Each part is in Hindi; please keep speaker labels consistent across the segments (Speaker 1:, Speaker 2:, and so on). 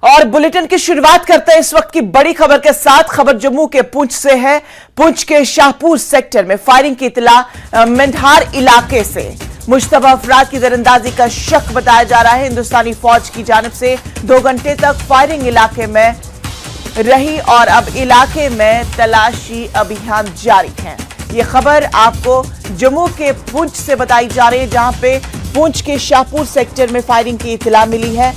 Speaker 1: और बुलेटिन की शुरुआत करते हैं इस वक्त की बड़ी खबर के साथ। खबर जम्मू के पुंछ से है। पुंछ के शाहपुर सेक्टर में फायरिंग की इत्तला मेंढार इलाके से मुश्तबा अफराद की दरअंदाजी का शक बताया जा रहा है। हिंदुस्तानी फौज की जानिब से 2 घंटे तक फायरिंग इलाके में रही और अब इलाके में तलाशी अभियान जारी है। यह खबर आपको जम्मू के पुंछ से बताई जा रही है, जहां पे पुंछ के शाहपुर सेक्टर में फायरिंग की इत्तला मिली है।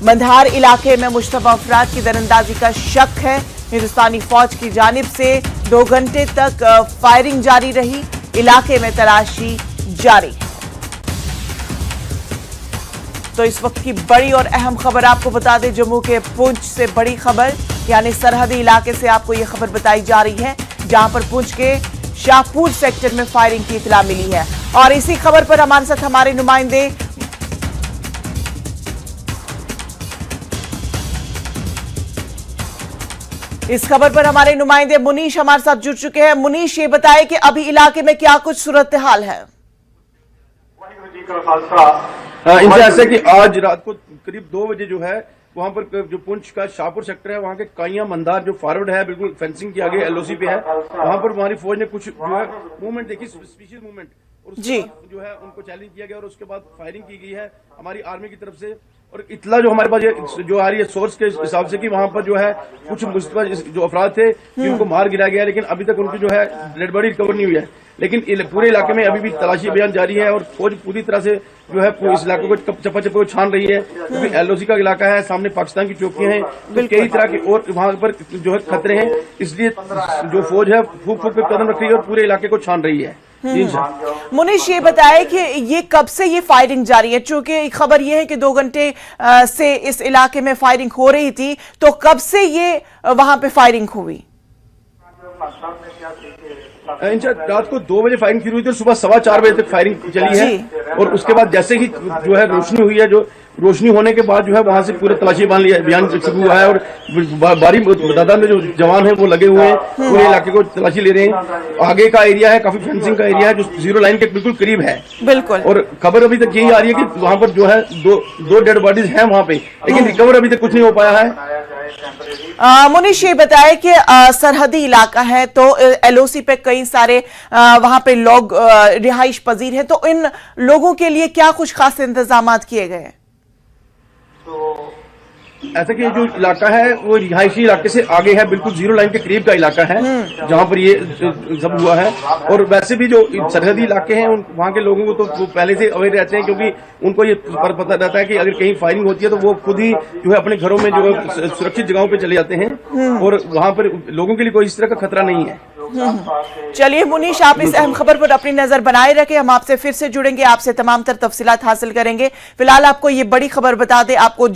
Speaker 1: मेंढार इलाके में मुश्तबा अफराद की दरअंदाजी का शक है। हिंदुस्तानी फौज की जानिब से 2 घंटे तक फायरिंग जारी रही, इलाके में तलाशी जारी है। तो इस वक्त की बड़ी और अहम खबर आपको बता दें, जम्मू के पुंछ से बड़ी खबर, यानी सरहदी इलाके से आपको यह खबर बताई जा रही है, जहां पर पुंछ के शाहपुर सेक्टर में फायरिंग की इत्तला मिली है। और इसी खबर पर हमारे साथ हमारे नुमाइंदे मुनीश हमारे साथ जुड़ चुके हैं। मुनीश, ये बताएं कि अभी इलाके में क्या कुछ सूरत हाल है?
Speaker 2: इनसे ऐसा कि आज रात को करीब 2 बजे जो है वहां पर जो पुंछ का शाहपुर सेक्टर है, वहां के काइया मंदार जो फॉरवर्ड है, बिल्कुल फेंसिंग के आगे एलओसी पे है, वहां पर हमारी फौज ने कुछ जो है मूवमेंट देखी, स्पीशीज मूवमेंट, और उसके बाद जो है उनको चैलेंज किया गया और उसके बाद फायरिंग की गई है हमारी आर्मी की तरफ से। और इतला जो हमारे पास जो आ रही है सोर्स के हिसाब से कि वहां पर जो है कुछ मुश्तबा जो अफराद थे उनको मार गिराया गया, लेकिन अभी तक उनकी जो है डेड बॉडी रिकवर नहीं हुई है। लेकिन पूरे इलाके में अभी भी तलाशी अभियान जारी है और फौज पूरी तरह से जो है इस इलाके को चप्पा चप्पा छान रही है, क्योंकि एलओसी का इलाका है, सामने पाकिस्तान की चौकियां हैं, तो कई तरह के और वहां पर जो है खतरे हैं, इसलिए जो फौज है फूक फूक के कदम रख रही है और पूरे इलाके को छान रही है।
Speaker 1: मुनीश, ये बताएं कि ये कब से ये फायरिंग जारी है? चूंकि खबर ये है कि 2 घंटे से इस इलाके में फायरिंग हो रही थी, तो कब से ये वहां पे फायरिंग हुई?
Speaker 2: रात को 2 बजे फायरिंग शुरू हुई थी और सुबह 4:15 बजे तक फायरिंग चली है। और उसके बाद जैसे ही जो है रोशनी हुई है, जो रोशनी होने के बाद जो है वहां से पूरे तलाशी अभियान शुरू हुआ है और भारी तादाद में जो जवान है वो लगे हुए हैं, पूरे इलाके को तलाशी ले रहे हैं। आगे का एरिया है, काफी फेंसिंग का एरिया है जो 0 लाइन के बिल्कुल करीब है।
Speaker 1: बिल्कुल। और
Speaker 2: खबर अभी तक यही आ रही है कि वहां पर जो है दो डेड बॉडीज हैं वहां पे, लेकिन रिकवर अभी तक कुछ नहीं हो पाया है।
Speaker 1: मुनीश, ये बताया कि सरहदी इलाका है, तो एलओसी पे कई सारे वहां पे लोग रिहाइश पजीर हैं, तो इन लोगों के लिए क्या कुछ खास इंतजाम किए गए हैं?
Speaker 2: ऐसा कि जो इलाका है वो रिहायशी इलाके से आगे है, बिल्कुल 0 लाइन के करीब का इलाका है जहां पर ये सब हुआ है। और वैसे भी जो सरहदी इलाके हैं वहां के लोगों को तो पहले से अवेयर रहते हैं, क्योंकि उनको ये पता रहता है कि अगर कहीं फायरिंग होती है तो वो खुद ही जो है अपने घरों में जो है सुरक्षित जगहों पे चले जाते हैं और वहां पर लोगों के लिए कोई इस तरह का खतरा नहीं है।
Speaker 1: चलिए मुनीश, आप इस अहम खबर पर अपनी नजर बनाए रखें, हम आपसे फिर से जुड़ेंगे, आपसे तमाम तर तफसीलात हासिल करेंगे। फिलहाल आपको ये बड़ी खबर बता दें, आपको